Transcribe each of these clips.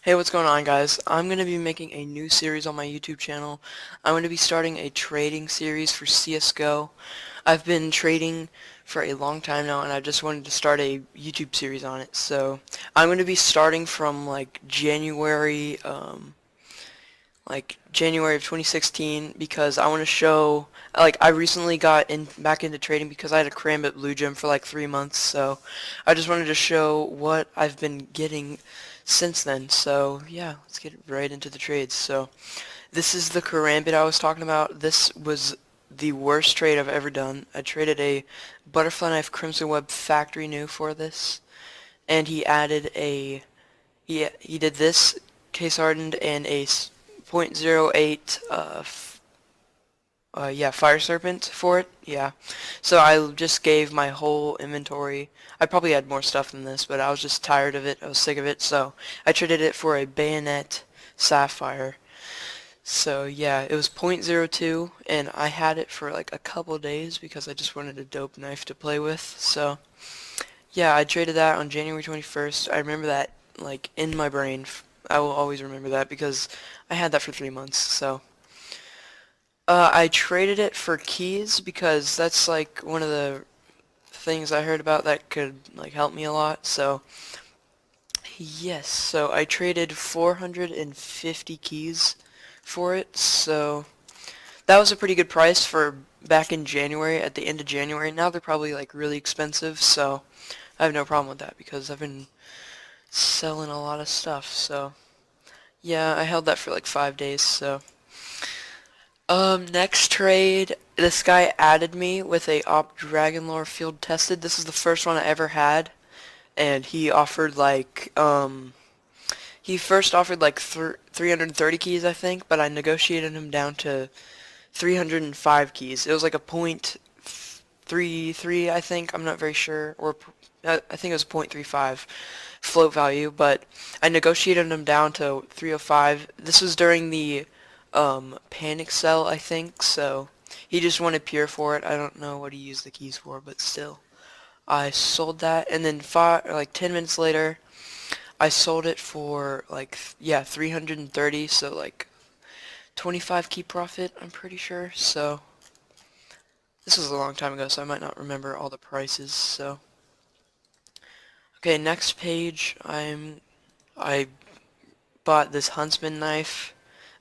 Hey, what's going on, guys? I'm going to be making a new series on my YouTube channel. I'm going to be starting a trading series for CSGO. I've been trading for a long time now, and I just wanted to start a YouTube series on it. So I'm going to be starting from like January of 2016, because I want to show, I recently got back into trading because I had a cram at Blue Gem for like 3 months, so I just wanted to show what I've been getting since then. So yeah, let's get right into the trades. So this is the karambit I was talking about. This was the worst trade I've ever done. I traded a butterfly knife crimson web factory new for this, and he added a he did this case hardened and a .08 yeah, fire serpent for it. Yeah, so I just gave my whole inventory. I probably had more stuff than this, but I was just tired of it. I was sick of it, so I traded it for a bayonet sapphire. So yeah, it was .02, and I had it for like a couple days because I just wanted a dope knife to play with. So yeah, I traded that on January 21st. I remember that like in my brain. I will always remember that because I had that for 3 months. So I traded it for keys because that's like one of the things I heard about that could like help me a lot. So yes, so I traded 450 keys for it. So that was a pretty good price for back in January, at the end of January. Now they're probably like really expensive, so I have no problem with that because I've been selling a lot of stuff. So yeah, I held that for like 5 days. So next trade, this guy added me with a Op Dragonlore field tested. This is the first one I ever had, and he offered like he first offered like 330 keys, I think, but I negotiated him down to 305 keys. It was like a .33, I think. I'm not very sure, or I think it was .35 float value, but I negotiated him down to 305. This was during the panic sell, I think, so he just wanted pure for it. I don't know what he used the keys for, but still. I sold that, and then 10 minutes later, I sold it for like, yeah, 330, so like 25 key profit, I'm pretty sure. So this was a long time ago, so I might not remember all the prices. So okay, next page, I bought this Huntsman knife,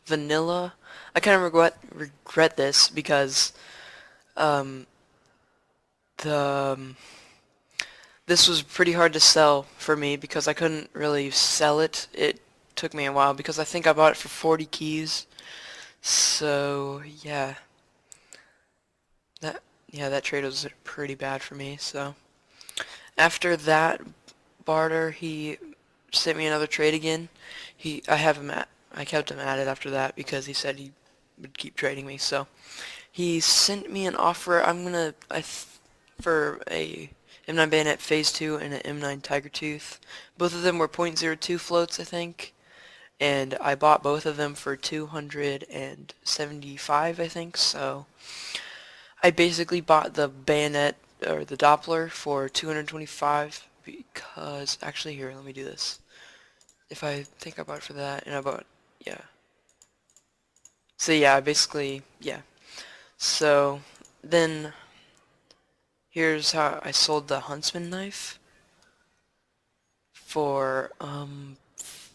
vanilla. I kind of regret this because um, the this was pretty hard to sell for me because I couldn't really sell it. It took me a while because I think I bought it for 40 keys. So yeah, that that trade was pretty bad for me. So after that barter, he sent me another trade again. I kept him at it after that because he said he would keep trading me. So he sent me an offer. For a M9 Bayonet Phase 2 and an M9 Tiger Tooth. Both of them were .02 floats, I think, and I bought both of them for 275, I think. So I basically bought the bayonet or the Doppler for 225 because actually here, let me do this. If I think I bought it for that, and I bought, yeah. So yeah, basically, yeah. So then here's how I sold the Huntsman knife for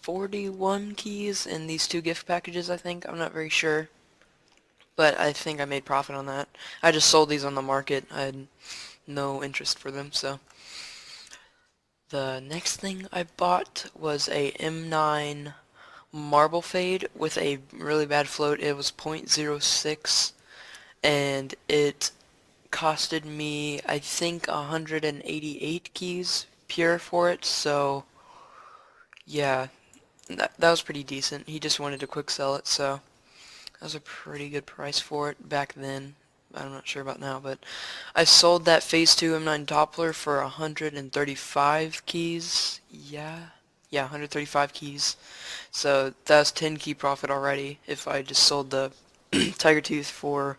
41 keys in these two gift packages, I think. I'm not very sure, but I think I made profit on that. I just sold these on the market. I had no interest for them, so. The next thing I bought was a M9 Marble Fade with a really bad float. It was .06, and it costed me, I think, 188 keys pure for it, so yeah, that was pretty decent. He just wanted to quick sell it, so that was a pretty good price for it back then. I'm not sure about now, but I sold that Phase 2 M9 Doppler for 135 keys. Yeah, 135 keys. So that's 10 key profit already if I just sold the Tiger Tooth for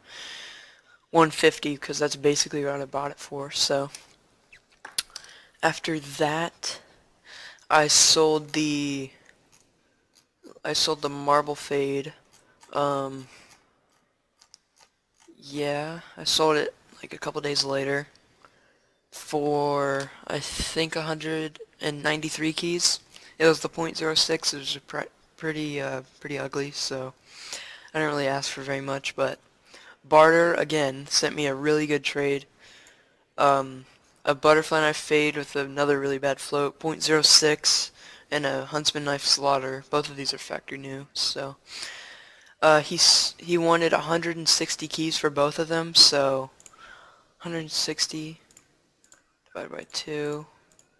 150, because that's basically what I bought it for. So after that, I sold the I sold the marble fade. Yeah, I sold it like a couple days later for I think 193 keys. It was the .06. It was pretty ugly, so I didn't really ask for very much. But Barter again sent me a really good trade. Um, a butterfly knife fade with another really bad float, .06, and a Huntsman knife slaughter. Both of these are factory new, so he wanted 160 keys for both of them, so 160 divided by 2.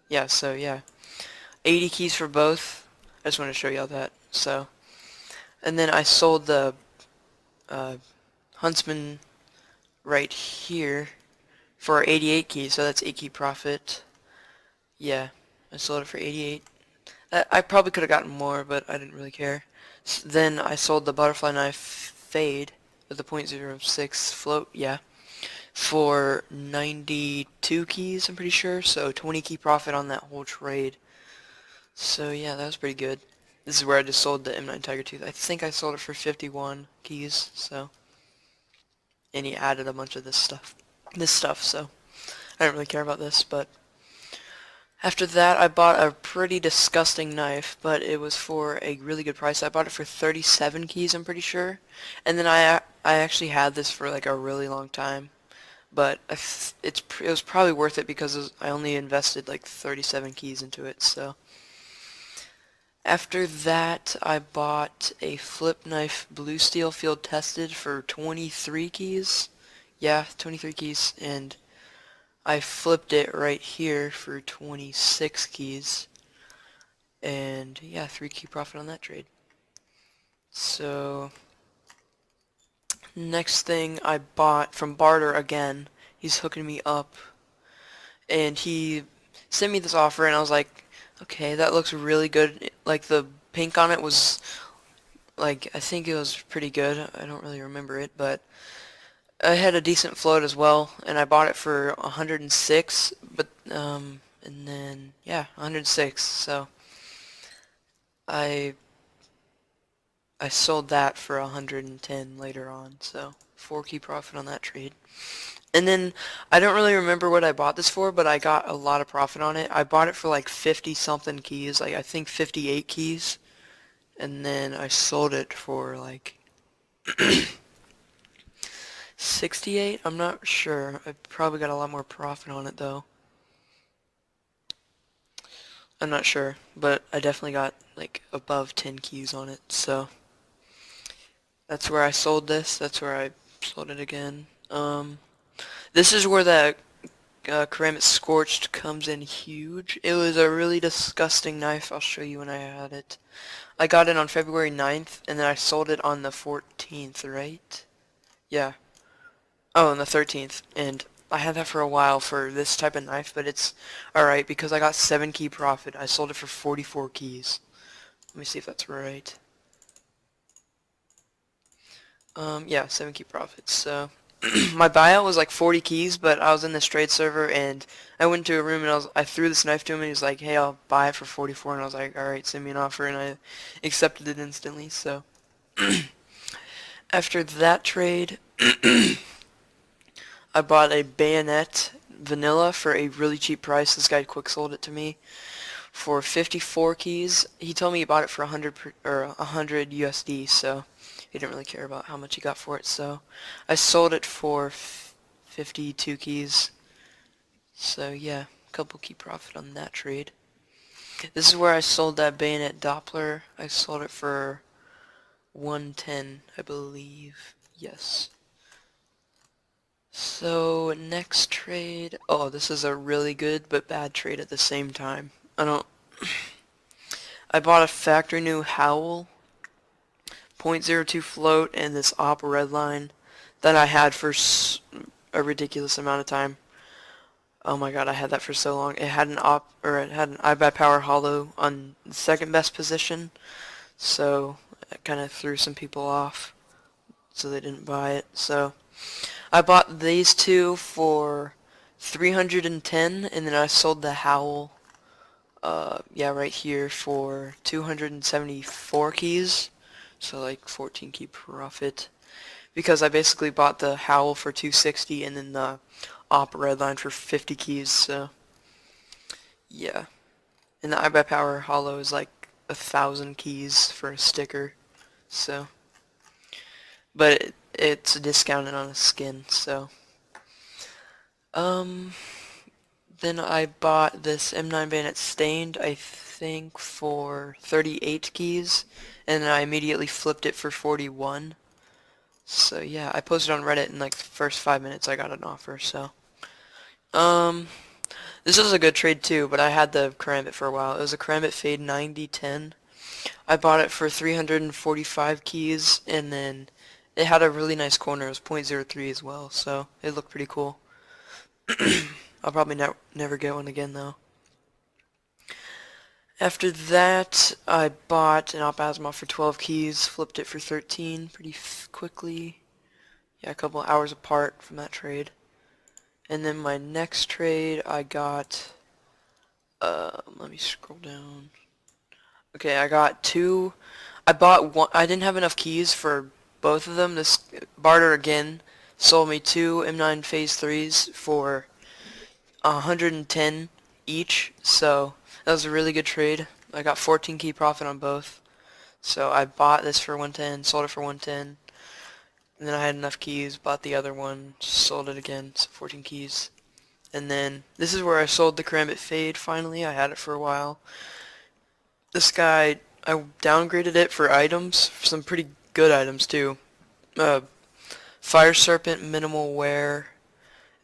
Yeah, so yeah, 80 keys for both. I just want to show y'all that. So, and then I sold the uh, Huntsman right here for 88 keys, so that's 8 key profit. Yeah, I sold it for 88. I probably could have gotten more, but I didn't really care. Then I sold the butterfly knife fade with the .06 float, yeah, for 92 keys, I'm pretty sure, so 20 key profit on that whole trade. So yeah, that was pretty good. This is where I just sold the M9 Tiger Tooth. I think I sold it for 51 keys, so, and he added a bunch of this stuff, so I don't really care about this, but after that, I bought a pretty disgusting knife, but it was for a really good price. I bought it for 37 keys, I'm pretty sure. And then I actually had this for like a really long time, but it was probably worth it because I only invested like 37 keys into it. So after that, I bought a flip knife blue steel field tested for 23 keys. Yeah, 23 keys, and I flipped it right here for 26 keys. And yeah, 3 key profit on that trade. So next thing I bought from Barter again. He's hooking me up. And he sent me this offer and I was like, okay, that looks really good. Like the pink on it was like, I think it was pretty good. I don't really remember it, but I had a decent float as well, and I bought it for 106, but and then yeah, 106. So I I sold that for 110 later on, so 4 key profit on that trade. And then I don't really remember what I bought this for, but I got a lot of profit on it. I bought it for like 50 something keys, like I think 58 keys, and then I sold it for like 68. I'm not sure. I probably got a lot more profit on it though. I'm not sure, but I definitely got like above 10 keys on it, so that's where I sold this. That's where I sold it again. This is where the Ceramic Scorched comes in huge. It was a really disgusting knife. I'll show you when I had it. I got it on February 9th, and then I sold it on the 14th, right? Yeah. Oh, on the 13th, and I had that for a while for this type of knife, but it's alright because I got 7 key profit. I sold it for 44 keys. Let me see if that's right. Yeah, 7 key profits. So my buyout was like 40 keys, but I was in this trade server and I went to a room and I threw this knife to him and he was like, hey, I'll buy it for 44, and I was like, alright, send me an offer, and I accepted it instantly. So after that trade, I bought a bayonet vanilla for a really cheap price. This guy quick sold it to me for 54 keys. He told me he bought it for 100 USD, so he didn't really care about how much he got for it. So I sold it for 52 keys. So yeah, a couple key profit on that trade. This is where I sold that bayonet Doppler. I sold it for 110, I believe. Yes. So next trade, oh, this is a really good but bad trade at the same time. I bought a factory new Howl, .02 float, and this op redline that I had for a ridiculous amount of time. Oh my god, I had that for so long. It had an iBuy Power Hollow on the second best position, so it kind of threw some people off, so they didn't buy it. So I bought these two for 310, and then I sold the Howl Yeah, right here for 274 keys. So like 14 key profit. Because I basically bought the Howl for 260 and then the Op Redline for 50 keys, so yeah. And the iBuyPower Hollow is like 1,000 keys for a sticker, so. But it's discounted on a skin, so. Um, then I bought this M9 Bayonet Stained, I think for 38 keys, and I immediately flipped it for 41. So yeah, I posted on Reddit in like the first 5 minutes I got an offer, so. Um, this was a good trade too, but I had the Karambit for a while. It was a Karambit Fade 9010. I bought it for 345 keys, and then it had a really nice corner. It was .03 as well, so it looked pretty cool. I'll probably never get one again though. After that, I bought an Op Asimov for 12 keys, flipped it for 13 pretty quickly. Yeah, a couple hours apart from that trade. And then my next trade, I got, let me scroll down. Okay, I got two. I bought one. I didn't have enough keys for both of them. This barter again sold me two M9 Phase 3s for 110 each, so that was a really good trade. I got 14 key profit on both. So I bought this for 110, sold it for 110, and then I had enough keys, bought the other one, sold it again, so 14 keys. And then this is where I sold the Karambit Fade finally. I had it for a while. This guy, I downgraded it for items, for some pretty good items too. Uh, Fire Serpent Minimal Wear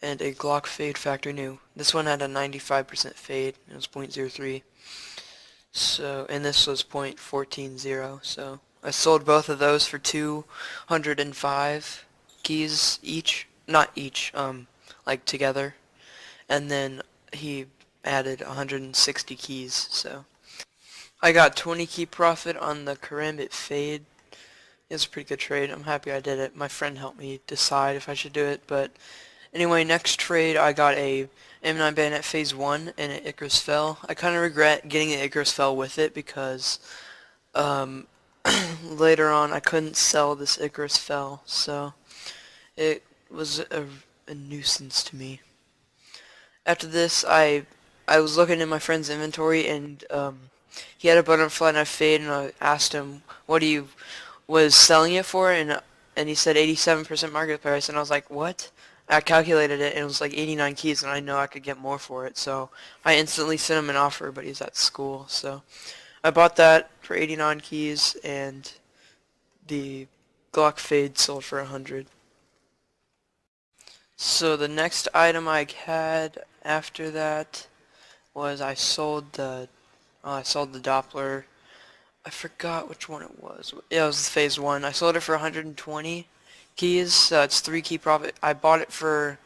and a Glock Fade Factory New. This one had a 95% fade. It was .03. So, and this was .140. So I sold both of those for 205 keys each. Not each, like together. And then he added 160 keys. So I got 20 key profit on the Karambit Fade. It was a pretty good trade. I'm happy I did it. My friend helped me decide if I should do it, but anyway, next trade I got a M9 Bayonet Phase 1 and an Icarus Fell. I kind of regret getting the Icarus Fell with it because um, later on I couldn't sell this Icarus Fell, so it was a nuisance to me. After this, I was looking in my friend's inventory and he had a butterfly knife fade, and I asked him what he was selling it for, and he said 87% market price, and I was like, what? I calculated it, and it was like 89 keys, and I know I could get more for it, so I instantly sent him an offer, but he's at school, so I bought that for 89 keys, and the Glock Fade sold for 100. So the next item I had after that was I sold the Doppler. I forgot which one it was. Yeah, it was Phase 1. I sold it for 120 keys, so it's 3 key profit. I bought the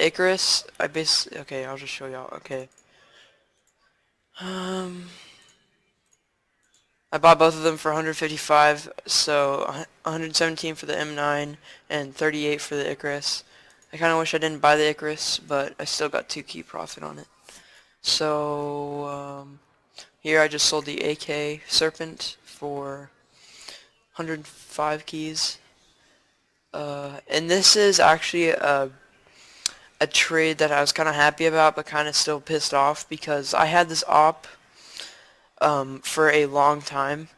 Icarus. Okay, I'll just show y'all. Okay. Um, I bought both of them for 155, so 117 for the M9 and 38 for the Icarus. I kind of wish I didn't buy the Icarus, but I still got 2 key profit on it. So, here I just sold the AK Serpent for 105 keys. And this is actually a trade that I was kind of happy about, but kind of still pissed off because I had this op for a long time,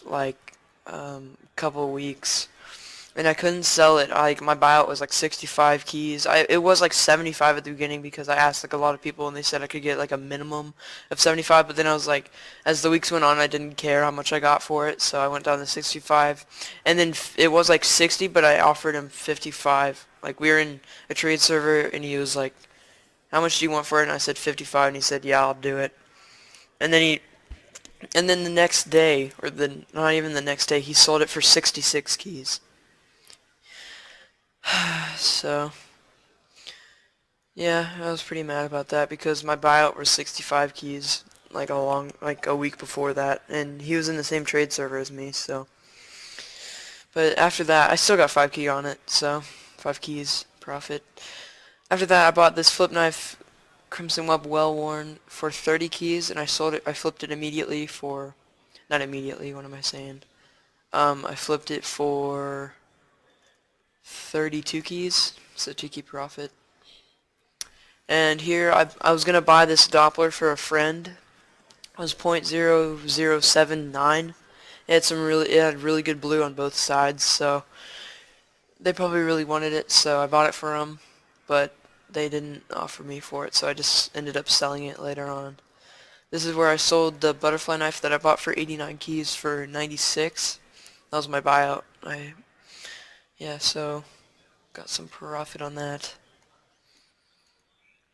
like a couple of weeks, and I couldn't sell it. Like my buyout was like 65 keys. It was like 75 at the beginning because I asked like a lot of people and they said I could get like a minimum of 75, but then I was like, as the weeks went on, I didn't care how much I got for it, so I went down to 65, and then it was like 60, but I offered him 55. Like we were in a trade server and he was like, how much do you want for it? And I said 55, and he said, yeah, I'll do it. And then the next day, or not even the next day, he sold it for 66 keys. So, yeah, I was pretty mad about that because my buyout was 65 keys like a week before that, and he was in the same trade server as me, so. But after that, I still got 5 key on it, so 5 keys profit. After that, I bought this flip knife Crimson Web Well Worn for 30 keys, and I sold it. I flipped it immediately for, not immediately. What am I saying? I flipped it for 32 keys, so 2 key profit. And here I was gonna buy this Doppler for a friend. It was 0.0079. It had really good blue on both sides, so they probably really wanted it, so I bought it for them, but they didn't offer me for it, so I just ended up selling it later on. This is where I sold the butterfly knife that I bought for 89 keys for 96. That was my buyout. Yeah, so got some profit on that.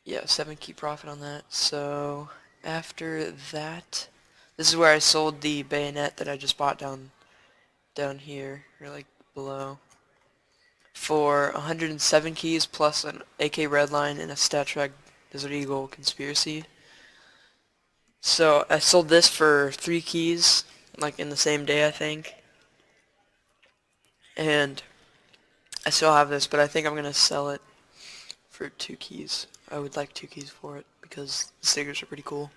Yeah, 7 key profit on that. So after that, this is where I sold the bayonet that I just bought down here, or like below, for 107 keys plus an AK Redline and a StatTrak Desert Eagle Conspiracy. So I sold this for 3 keys, like in the same day I think. And I still have this, but I think I'm gonna sell it for 2 keys. I would like 2 keys for it because the stickers are pretty cool.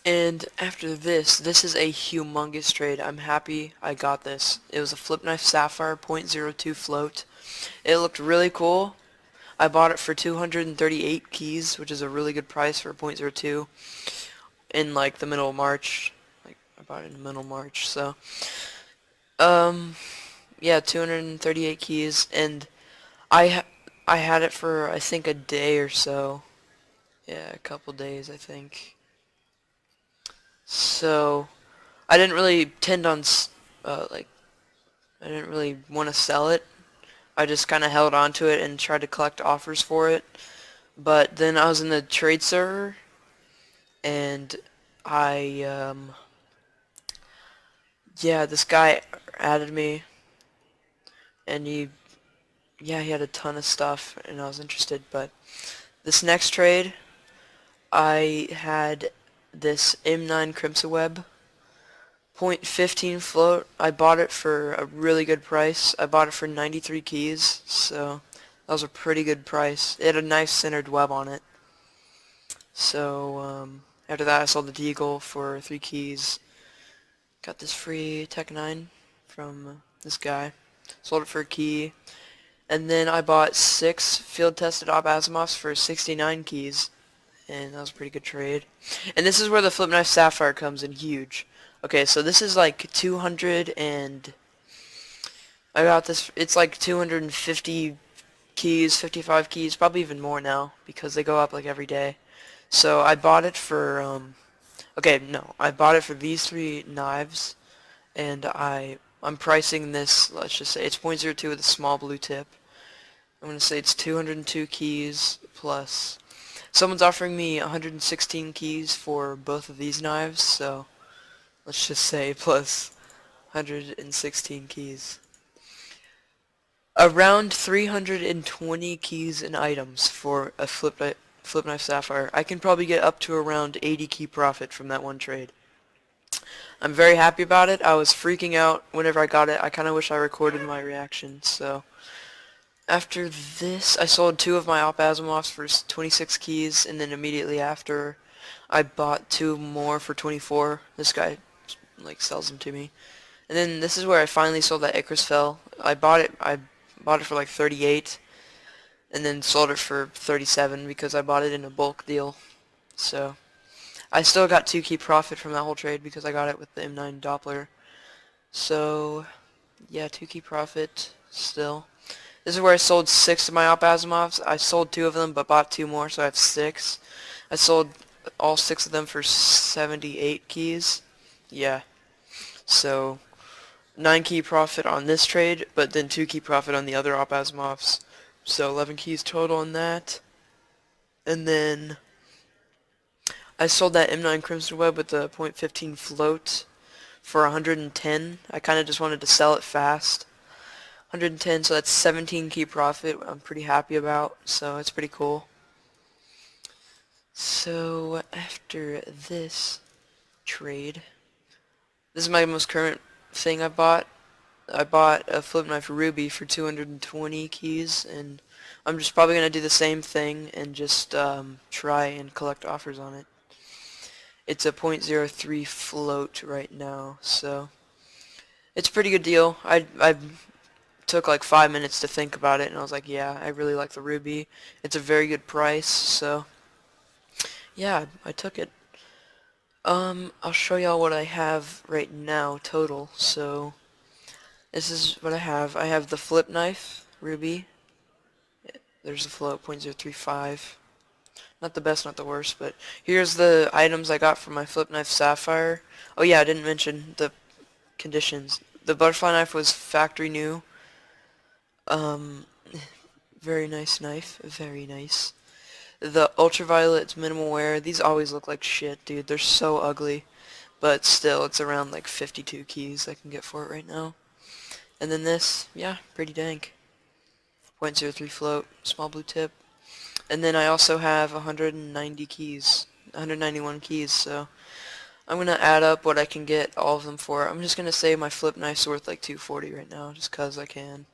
And after this is a humongous trade. I'm happy I got this. It was a flip knife sapphire .02 float. It looked really cool. I bought it for 238 keys, which is a really good price for a .02 in like the middle of March. Like I bought it in the middle of March, so yeah, 238 keys, and I had it for I think a day or so. Yeah, a couple days I think. So I didn't really tend on like I didn't really want to sell it. I just kind of held on to it and tried to collect offers for it. But then I was in the trade server, and yeah, this guy added me, and he had a ton of stuff, and I was interested. But this next trade, I had this M9 Crimson Web .15 float. I bought it for a really good price. I bought it for 93 keys, so that was a pretty good price. It had a nice centered web on it. So after that I sold the Deagle for 3 keys. Got this free Tech 9 from this guy. Sold it for a key. And then I bought 6 field tested Op Asimovs for 69 keys. And that was a pretty good trade. And this is where the flip knife sapphire comes in huge. Okay, so this is like 200 and I got this, it's like 250 keys, 55 keys, probably even more now because they go up like every day. So I bought it for okay, no, I bought it for these 3 knives, and I'm pricing this, let's just say it's .02 with a small blue tip. I'm going to say it's 202 keys plus someone's offering me 116 keys for both of these knives, so let's just say plus 116 keys. Around 320 keys and items for a flip knife sapphire. I can probably get up to around 80 key profit from that one trade. I'm very happy about it. I was freaking out whenever I got it. I kind of wish I recorded my reaction, so after this, I sold 2 of my Op Asimovs for 26 keys, and then immediately after, I bought 2 more for 24. This guy, like, sells them to me. And then this is where I finally sold that Icarus Fell. I bought it for like 38, and then sold it for 37 because I bought it in a bulk deal. So, I still got 2 key profit from that whole trade because I got it with the M9 Doppler. So, yeah, 2 key profit still. This is where I sold 6 of my Op Asimovs. I sold 2 of them, but bought 2 more, so I have 6. I sold all 6 of them for 78 keys. Yeah. So, 9 key profit on this trade, but then 2 key profit on the other Op Asimovs. So 11 keys total on that. And then I sold that M9 Crimson Web with the .15 float for 110. I kind of just wanted to sell it fast. 110, so that's 17 key profit. I'm pretty happy about, so it's pretty cool. So after this trade, this is my most current thing I bought. I bought a flip knife ruby for 220 keys, and I'm just probably gonna do the same thing and just try and collect offers on it. It's a .03 float right now, so it's a pretty good deal. I took like 5 minutes to think about it, and I was like, yeah, I really like the ruby. It's a very good price, so yeah, I took it. I'll show y'all what I have right now total. So this is what I have. I have the flip knife ruby. There's the float .035. Not the best, not the worst, but here's the items I got from my flip knife sapphire. Oh yeah, I didn't mention the conditions. The butterfly knife was factory new. Um, very nice knife, very nice. The ultraviolet's minimal wear. These always look like shit, dude. They're so ugly. But still, it's around like 52 keys I can get for it right now. And then this, yeah, pretty dank. .03 float, small blue tip. And then I also have 190 keys, 191 keys, so I'm gonna add up what I can get all of them for. I'm just gonna say my flip knife's worth like 240 right now, just cause I can.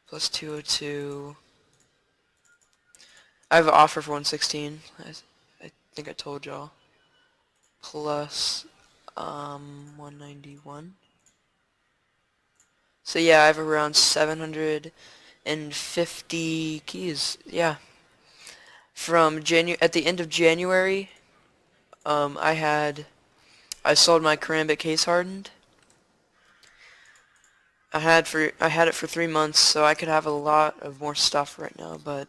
Plus 202. I have an offer for 116. I think I told y'all. Plus 191. So yeah, I have around 750 keys. Yeah. From at the end of January, I sold my Karambit case hardened. I had it for 3 months, so I could have a lot of more stuff right now, but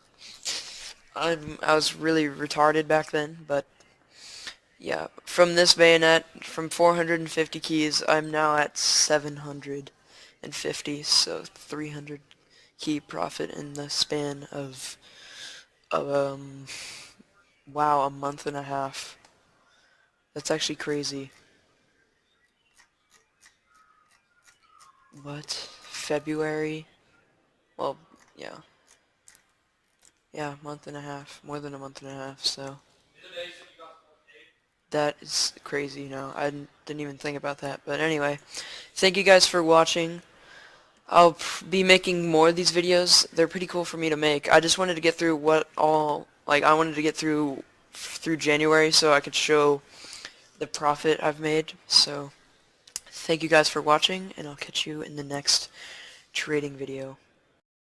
I was really retarded back then, but yeah, from this bayonet, from 450 keys, I'm now at 750, so 300 key profit in the span of wow, a month and a half. That's actually crazy. What? February? Well, yeah. Yeah, month and a half. More than a month and a half, so. That is crazy, I didn't even think about that. But anyway, thank you guys for watching. I'll be making more of these videos. They're pretty cool for me to make. I just wanted to get through I wanted to get through January so I could show the profit I've made. So, thank you guys for watching, and I'll catch you in the next trading video.